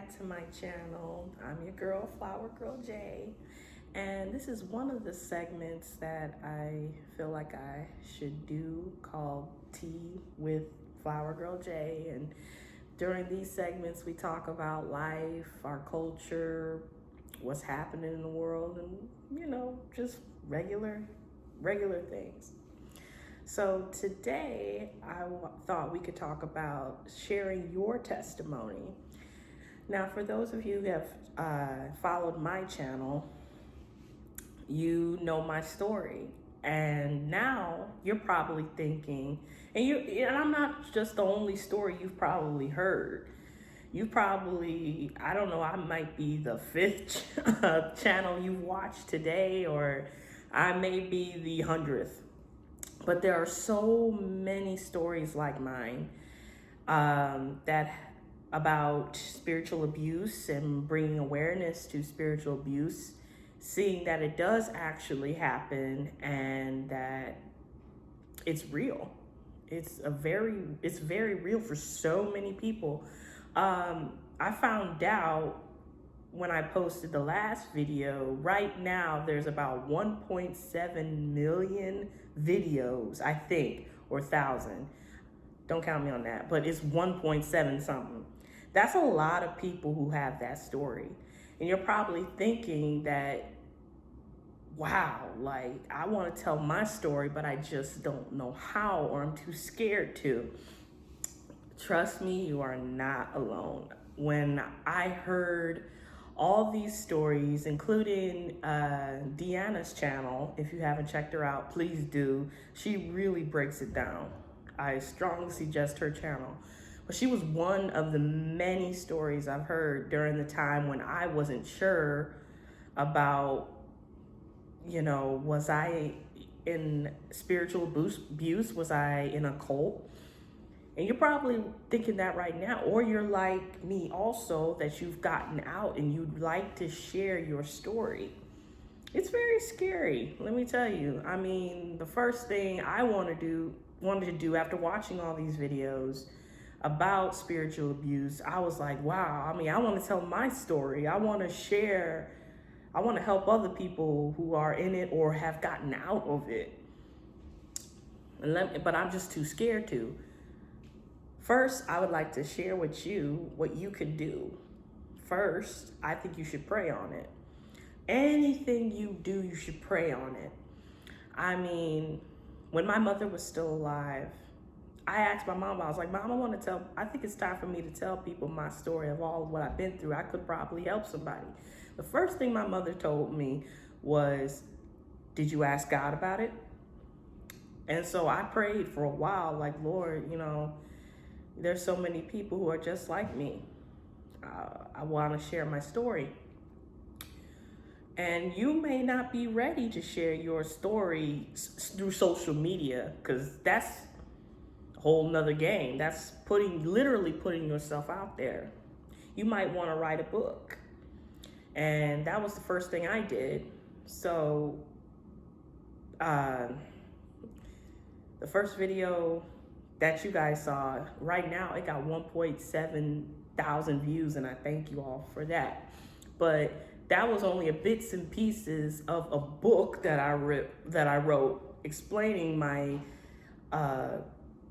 back to my channel. I'm your girl, Flower Girl J, and this is one of the segments that I feel like I should do called Tea with Flower Girl J. And during these segments, we talk about life, our culture, what's happening in the world, and just regular things. So today I thought we could talk about sharing your testimony. Now, for those of you who have followed my channel, you know my story. And now you're probably thinking, and I'm not just the only story you've probably heard. You probably, I don't know, I might be the fifth channel you watched today, or I may be the 100th. But there are so many stories like mine that about spiritual abuse and bringing awareness to spiritual abuse, seeing that it does actually happen and that it's real. It's very real for so many people. I found out when I posted the last video, right now there's about 1.7 million videos, I think, or 1,000. Don't count me on that, but it's 1.7 something. That's a lot of people who have that story. And you're probably thinking that, wow, like I want to tell my story, but I just don't know how, or I'm too scared to. Trust me, you are not alone. When I heard all these stories, including Deanna's channel, if you haven't checked her out, please do. She really breaks it down. I strongly suggest her channel. But she was one of the many stories I've heard during the time when I wasn't sure about, was I in spiritual abuse? Was I in a cult? And you're probably thinking that right now, or you're like me also, that you've gotten out and you'd like to share your story. It's very scary, let me tell you. I mean, the first thing I wanted to do after watching all these videos about spiritual abuse, I was like, wow, I mean, I want to tell my story. I want to share, I want to help other people who are in it or have gotten out of it. But I'm just too scared to. First, I would like to share with you what you could do. First, I think you should pray on it. Anything you do, you should pray on it. I mean, when my mother was still alive, I asked my mom, I was like, Mom, I think it's time for me to tell people my story of all of what I've been through. I could probably help somebody. The first thing my mother told me was, did you ask God about it? And so I prayed for a while, like, Lord, there's so many people who are just like me. I want to share my story. And you may not be ready to share your story through social media, because that's a whole nother game. That's literally putting yourself out there. You might want to write a book. And that was the first thing I did. So the first video that you guys saw, right now it got 1.7 thousand views, and I thank you all for that. But that was only a bits and pieces of a book that I wrote explaining my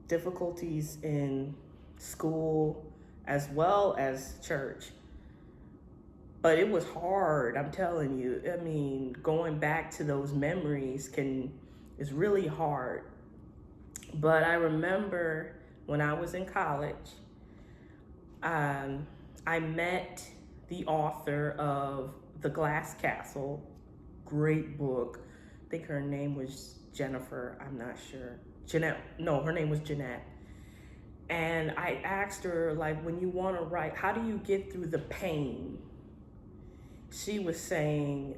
difficulties in school as well as church. But it was hard, I'm telling you. I mean, going back to those memories is really hard. But I remember when I was in college, I met the author of The Glass Castle, great book. I think her name was Jennifer, I'm not sure. Her name was Jeanette. And I asked her, like, when you want to write, how do you get through the pain? She was saying,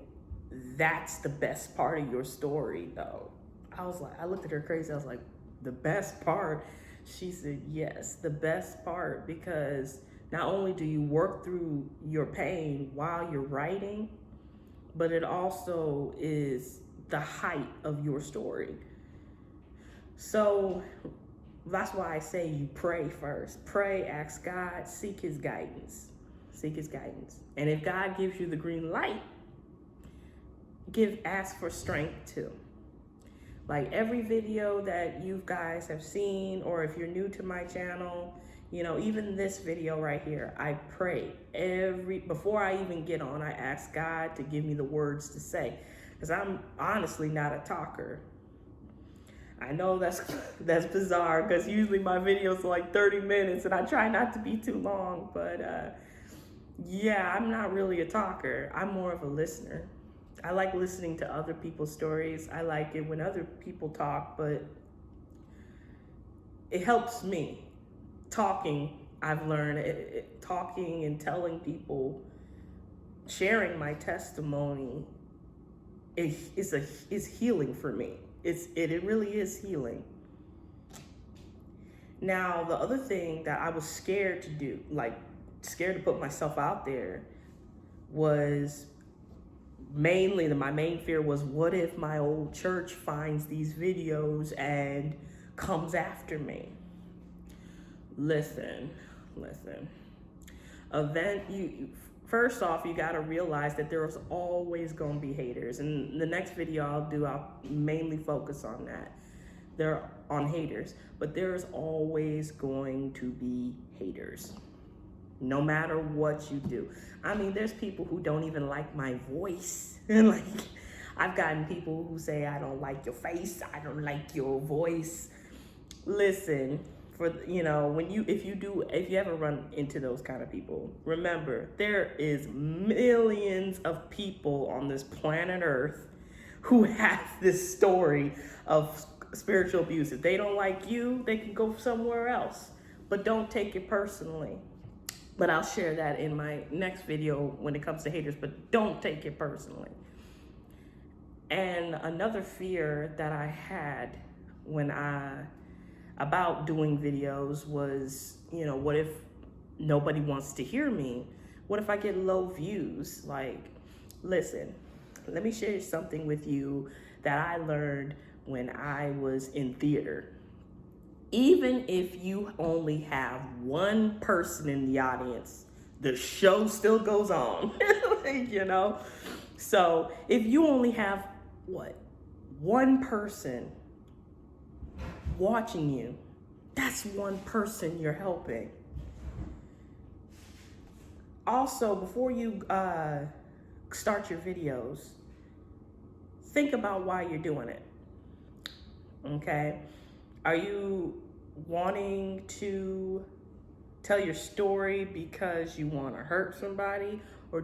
that's the best part of your story, though. I looked at her crazy, I was like, the best part? She said, yes, the best part, because not only do you work through your pain while you're writing, but it also is the height of your story. So that's why I say you pray first. Pray, ask God, seek his guidance. Seek his guidance. And if God gives you the green light, ask for strength too. Like every video that you guys have seen, or if you're new to my channel, even this video right here, I pray before I even get on, I ask God to give me the words to say, because I'm honestly not a talker. I know that's bizarre, because usually my videos are like 30 minutes and I try not to be too long, but yeah, I'm not really a talker. I'm more of a listener. I like listening to other people's stories. I like it when other people talk, but it helps me. Talking, I've learned, talking and telling people, sharing my testimony is healing for me. It really is healing. Now, the other thing that I was scared to do, scared to put myself out there, was mainly my main fear was, what if my old church finds these videos and comes after me? Listen. First off, you got to realize that there's always going to be haters. And the next video I'll mainly focus on that. They're on haters, but there's always going to be haters, no matter what you do. I mean, there's people who don't even like my voice. Like, I've gotten people who say, I don't like your face, I don't like your voice. Listen, if you ever run into those kind of people, remember, there is millions of people on this planet Earth who have this story of spiritual abuse. If they don't like you, they can go somewhere else, but don't take it personally. But I'll share that in my next video when it comes to haters, but don't take it personally. And another fear that I had about doing videos was, what if nobody wants to hear me? What if I get low views? Like, listen, let me share something with you that I learned when I was in theater. Even if you only have one person in the audience, the show still goes on, So if you only have, one person watching you, that's one person you're helping. Also, before you start your videos, think about why you're doing it. Okay? Are you wanting to tell your story because you want to hurt somebody, or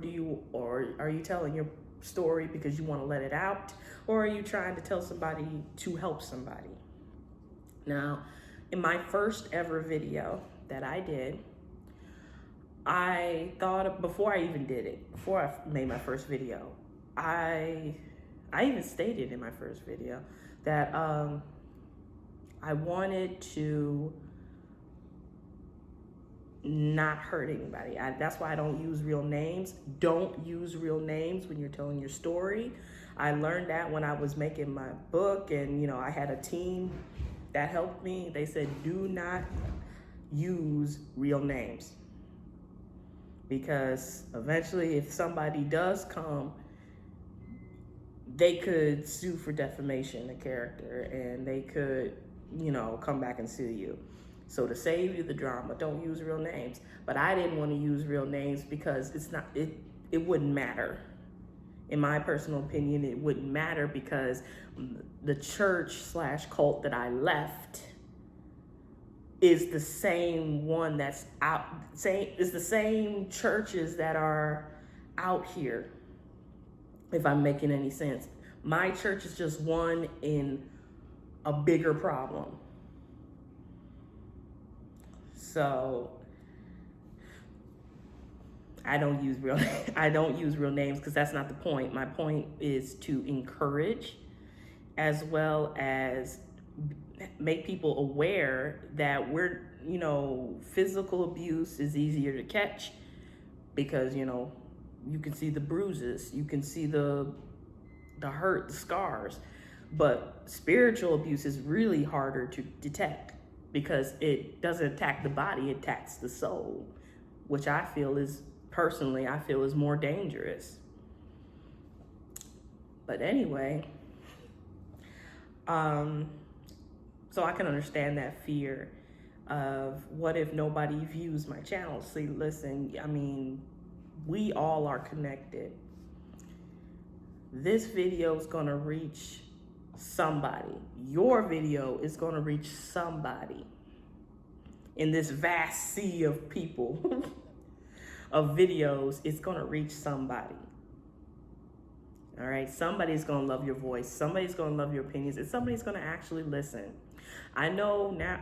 are you telling your story because you want to let it out, or are you trying to tell somebody to help somebody? Now, in my first ever video that I did, I thought, before I made my first video, I even stated in my first video that I wanted to not hurt anybody. That's why I don't use real names. Don't use real names when you're telling your story. I learned that when I was making my book, and I had a team that helped me. They said, do not use real names, because eventually if somebody does come, they could sue for defamation of character, and they could, come back and sue you. So to save you the drama, don't use real names. But I didn't want to use real names because it wouldn't matter. In my personal opinion, it wouldn't matter, because the church/cult that I left is the same one that's out. It's the same churches that are out here, if I'm making any sense. My church is just one in a bigger problem. So I don't use real names, because that's not the point. My point is to encourage, as well as make people aware that physical abuse is easier to catch, because you can see the bruises, you can see the hurt, the scars, but spiritual abuse is really harder to detect, because it doesn't attack the body, it attacks the soul, which I feel is personally, I feel is more dangerous. But anyway, so I can understand that fear of what if nobody views my channel. See, listen, I mean, we all are connected. This video is going to reach somebody. Your video is going to reach somebody in this vast sea of people of videos. It's going to reach somebody. All right, somebody's going to love your voice. Somebody's going to love your opinions, and somebody's going to actually listen. I know now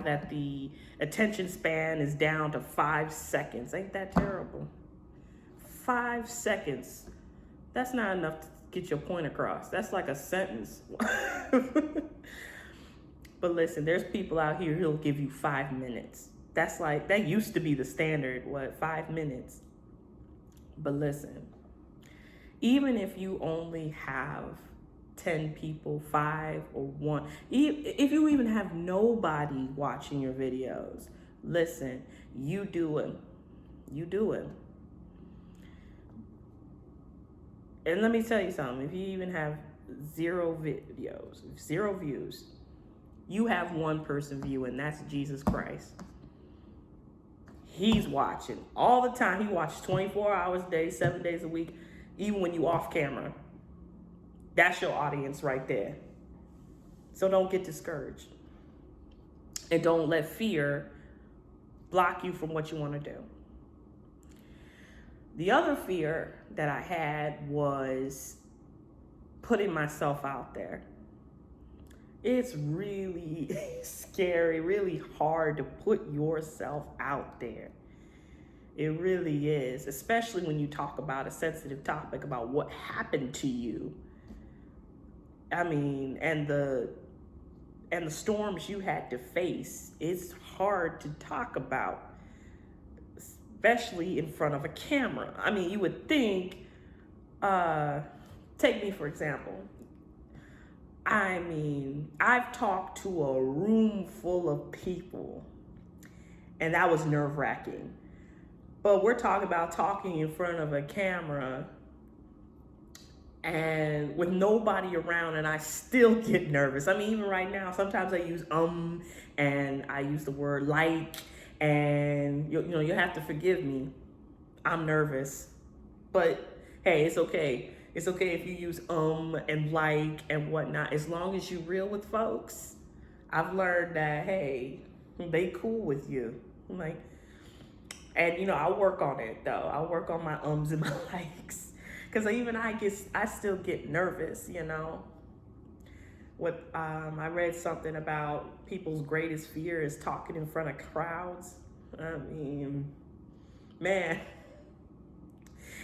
that the attention span is down to 5 seconds. Ain't that terrible? 5 seconds. That's not enough to get your point across. That's like a sentence. But listen, there's people out here who'll give you 5 minutes. That used to be the standard, 5 minutes. But listen, even if you only have 10 people, 5 or 1, if you even have nobody watching your videos, listen, you do it. You do it. And let me tell you something, if you even have 0 videos, 0 views, you have 1 person viewing, that's Jesus Christ. He's watching all the time. He watches 24 hours a day, 7 days a week, even when you off camera. That's your audience right there. So don't get discouraged. And don't let fear block you from what you want to do. The other fear that I had was putting myself out there. It's really scary, really hard to put yourself out there. It really is, especially when you talk about a sensitive topic about what happened to you. I mean, and the storms you had to face. It's hard to talk about, especially in front of a camera. I mean, you would think, take me for example. I mean, I've talked to a room full of people, and that was nerve-wracking. But we're talking about talking in front of a camera and with nobody around, and I still get nervous. I mean, even right now, sometimes I use and I use the word like, and you know, you have to forgive me. I'm nervous, but hey, it's okay. It's okay if you use and like and whatnot, as long as you're real with folks. I've learned that, hey, they cool with you. Like, and you know, I work on it though. I work on my and my likes. Cause even I still get nervous, you know. I read something about people's greatest fear is talking in front of crowds. I mean, man,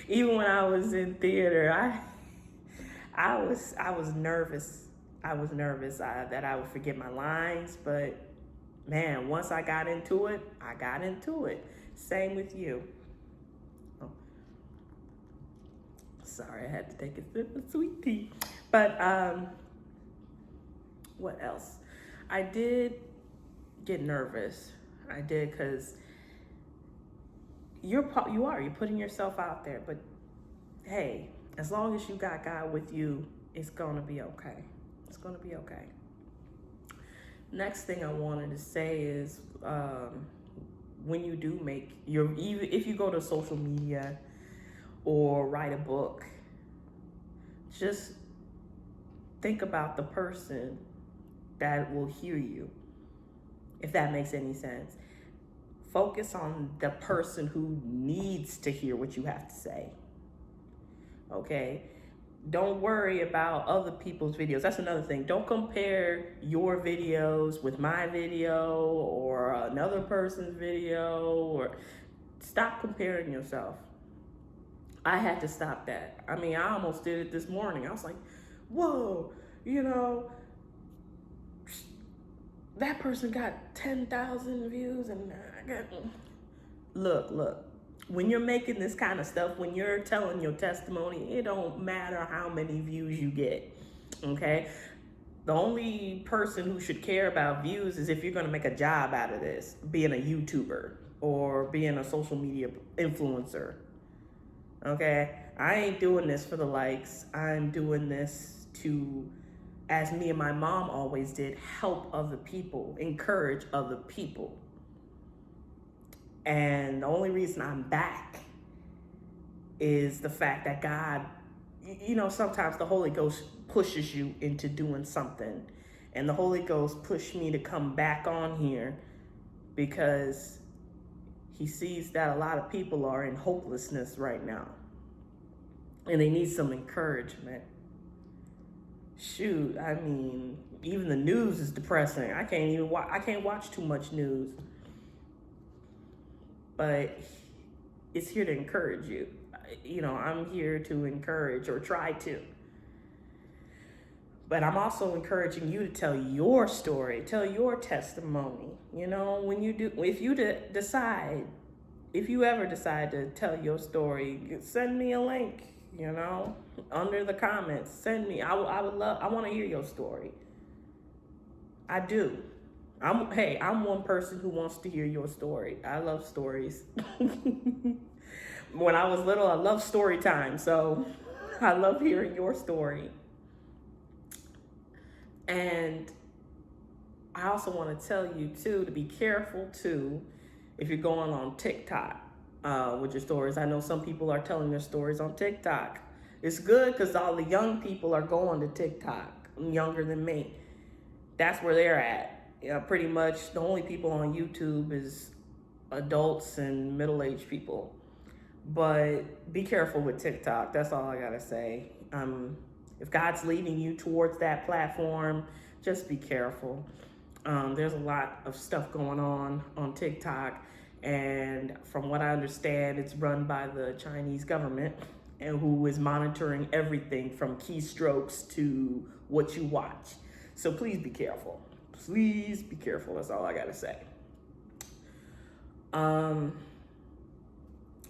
even when I was in theater, I was nervous. I was nervous that I would forget my lines, but man, once I got into it, I got into it. Same with you. Oh. Sorry, I had to take a sip of sweet tea. But what else? I did get nervous. I did, because you're putting yourself out there, but hey, as long as you got God with you, it's gonna be okay. It's gonna be okay. Next thing I wanted to say is, when you do if you go to social media or write a book, just think about the person that will hear you, if that makes any sense. Focus on the person who needs to hear what you have to say. Okay? Don't worry about other people's videos. That's another thing. Don't compare your videos with my video or another person's video, or stop comparing yourself. I had to stop that. I mean, I almost did it this morning. I was like, whoa, you know, that person got 10,000 views and I got... Look. When you're making this kind of stuff, when you're telling your testimony, it don't matter how many views you get, okay? The only person who should care about views is if you're gonna make a job out of this, being a YouTuber, or being a social media influencer. Okay? I ain't doing this for the likes. I'm doing this to, as me and my mom always did, help other people, encourage other people. And the only reason I'm back is the fact that God, sometimes the Holy Ghost pushes you into doing something. And the Holy Ghost pushed me to come back on here because he sees that a lot of people are in hopelessness right now. And they need some encouragement. Shoot, I mean, even the news is depressing. I can't watch too much news. But it's here to encourage you. I'm here to encourage, or try to. But I'm also encouraging you to tell your story, tell your testimony. When you do, if you ever decide to tell your story, send me a link, under the comments. Send me. I want to hear your story. I do. I'm one person who wants to hear your story. I love stories. When I was little, I loved story time. So I love hearing your story. And I also want to tell you too, to be careful too, if you're going on TikTok with your stories. I know some people are telling their stories on TikTok. It's good because all the young people are going to TikTok, younger than me. That's where they're at. Pretty much the only people on YouTube is adults and middle-aged people. But be careful with TikTok. That's all I gotta say. If God's leading you towards that platform, just be careful. There's a lot of stuff going on TikTok, and from what I understand, it's run by the Chinese government, and who is monitoring everything from keystrokes to what you watch. So please be careful. Please be careful. That's all I gotta say.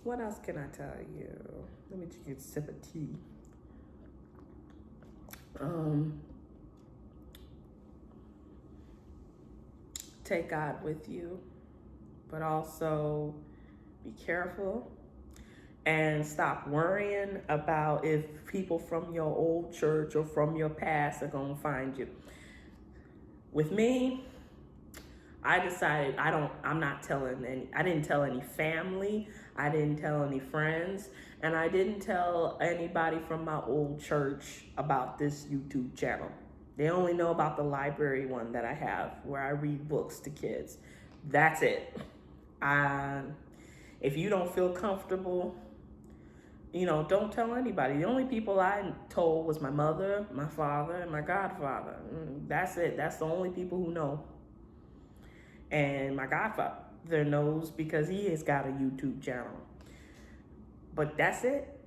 What else can I tell you? Let me take a sip of tea. Take God with you, but also be careful and stop worrying about if people from your old church or from your past are gonna find you. With me, I decided I didn't tell any family, I didn't tell any friends, and I didn't tell anybody from my old church about this YouTube channel. They only know about the library one that I have where I read books to kids. That's it. If you don't feel comfortable, don't tell anybody. The only people I told was my mother, my father, and my godfather. That's it. That's the only people who know. And my godfather knows because he has got a YouTube channel. But that's it.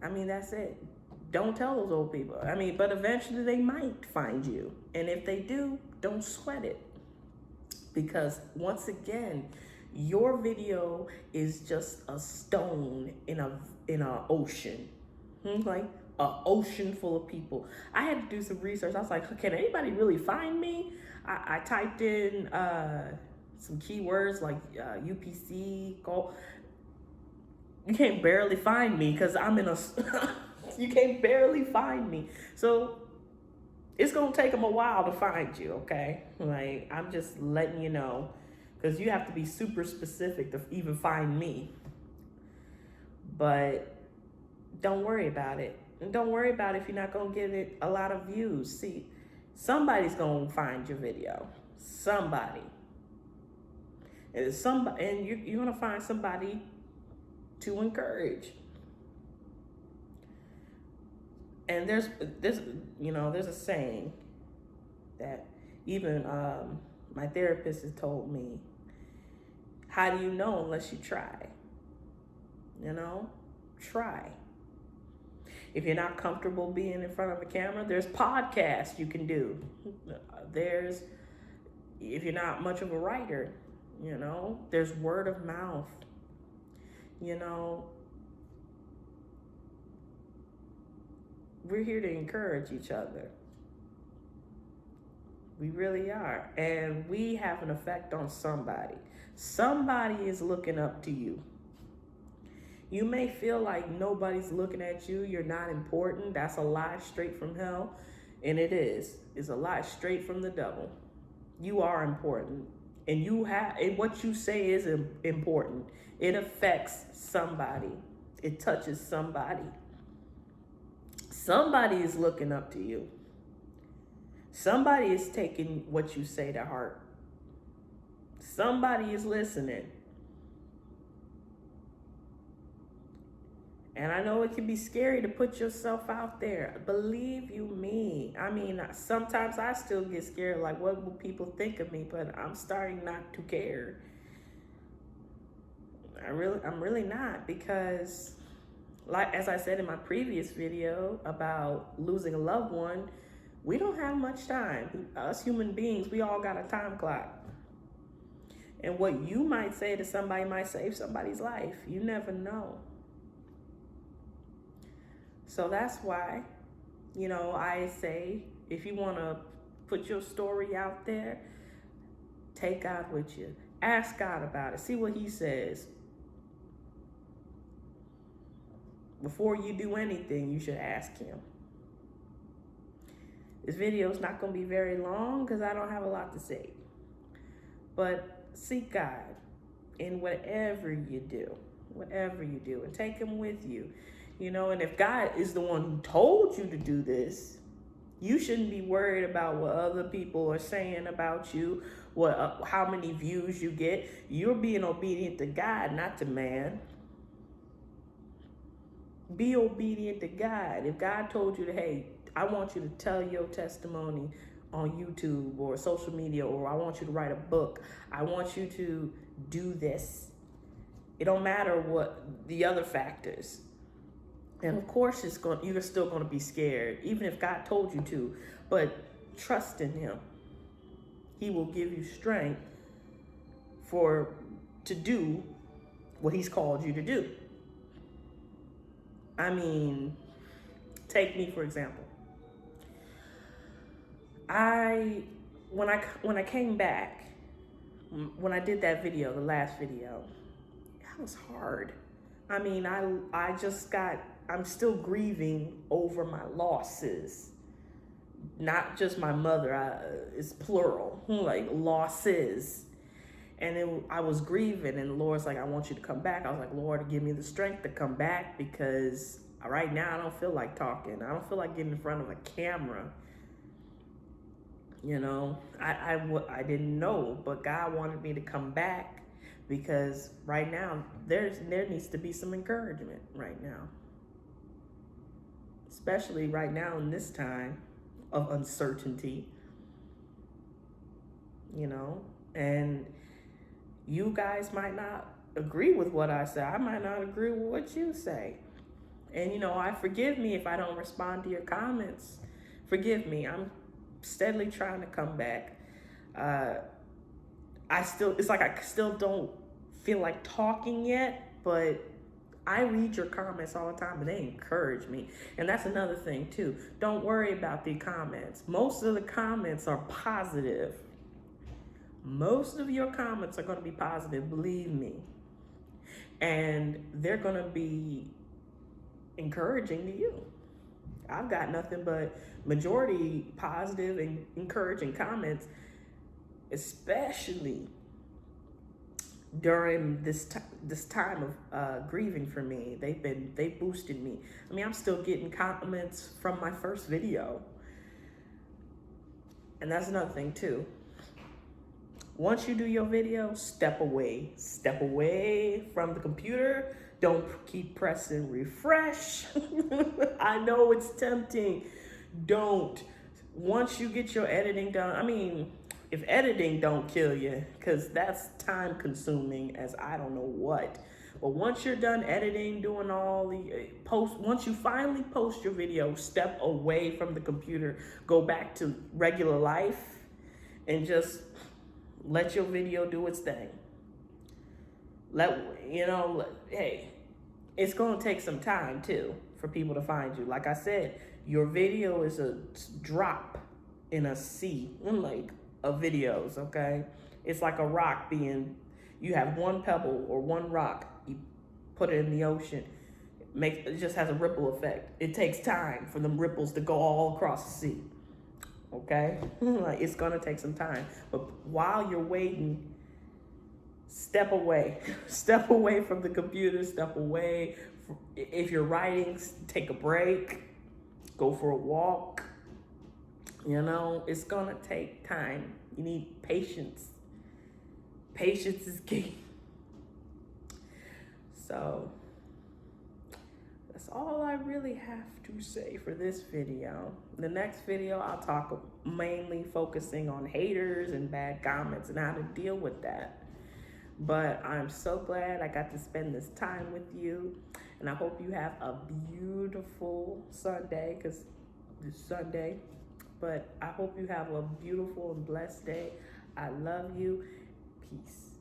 That's it. Don't tell those old people. But eventually they might find you. And if they do, don't sweat it. Because once again, your video is just a stone in a ocean. Like an ocean full of people. I had to do some research. I was like, can anybody really find me? I typed in some keywords like UPCI. You can't barely find me because I'm in a... You can't barely find me. So it's going to take them a while to find you, okay? Like, I'm just letting you know. Because you have to be super specific to even find me. But don't worry about it. And don't worry about it if you're not going to get it a lot of views. See, somebody's going to find your video. Somebody. And you're going to find somebody to encourage. And there's a saying that even my therapist has told me, how do you know unless you try? Try. If you're not comfortable being in front of a camera, there's podcasts you can do. If you're not much of a writer, there's word of mouth. We're here to encourage each other. We really are. And we have an effect on somebody. Somebody is looking up to you. You may feel like nobody's looking at you, you're not important. That's a lie straight from hell. And it is. It's a lie straight from the devil. You are important. And what you say is important. It affects somebody. It touches somebody. Somebody is looking up to you. Somebody is taking what you say to heart. Somebody is listening. And I know it can be scary to put yourself out there. Believe you me. I mean, sometimes I still get scared, like, what will people think of me? But I'm starting not to care. I'm really not, because like, as I said in my previous video about losing a loved one, we don't have much time. Us human beings, we all got a time clock. And what you might say to somebody might save somebody's life. You never know. So that's why, I say, if you want to put your story out there, take God with you. Ask God about it. See what he says. Before you do anything, you should ask him. This video is not going to be very long because I don't have a lot to say. But seek God in whatever you do, and take him with you. And if God is the one who told you to do this, you shouldn't be worried about what other people are saying about you, how many views you get. You're being obedient to God, not to man. Be obedient to God. If God told you to, hey, I want you to tell your testimony on YouTube or social media, or I want you to write a book, I want you to do this. It don't matter what the other factors. And of course, you're still going to be scared, even if God told you to. But trust in him. He will give you strength to do what he's called you to do. I mean, take me for example. When I came back, when I did that video, the last video, that was hard. I mean, I'm still grieving over my losses. Not just my mother, it's plural, like losses. And then I was grieving, and the Lord's like, I want you to come back. I was like, Lord, give me the strength to come back, because right now I don't feel like talking. I don't feel like getting in front of a camera. I didn't know, but God wanted me to come back, because right now there needs to be some encouragement right now. Especially right now in this time of uncertainty, and you guys might not agree with what I say. I might not agree with what you say. And, forgive me if I don't respond to your comments. Forgive me. I'm steadily trying to come back. It's like I still don't feel like talking yet, but I read your comments all the time, and they encourage me. And that's another thing too. Don't worry about the comments. Most of the comments are positive. Most of your comments are going to be positive, believe me. And they're going to be encouraging to you. I've got nothing but majority positive and encouraging comments, especially during this time of grieving for me. They boosted me. I mean, I'm still getting compliments from my first video. And that's another thing too. Once you do your video, step away from the computer. Don't keep pressing refresh. I know it's tempting. Don't. Once you get your editing done, if editing don't kill you, because that's time consuming as I don't know what. But once you're done editing, doing all the once you finally post your video, step away from the computer, go back to regular life, and just let your video do its thing. Hey, it's going to take some time too for people to find you. Like I said, your video is a drop in a sea, like of videos, okay? It's like a rock you have one pebble or one rock, you put it in the ocean, it just has a ripple effect. It takes time for them ripples to go all across the sea, okay? Like, it's gonna take some time. But while you're waiting, step away. Step away from the computer, step away. If you're writing, take a break, go for a walk. It's gonna take time. You need patience. Patience is key. So that's all I really have to say for this video. The next video, I'll talk mainly focusing on haters and bad comments and how to deal with that. But I'm so glad I got to spend this time with you. And I hope you have a beautiful Sunday, because it's Sunday. But I hope you have a beautiful and blessed day. I love you. Peace.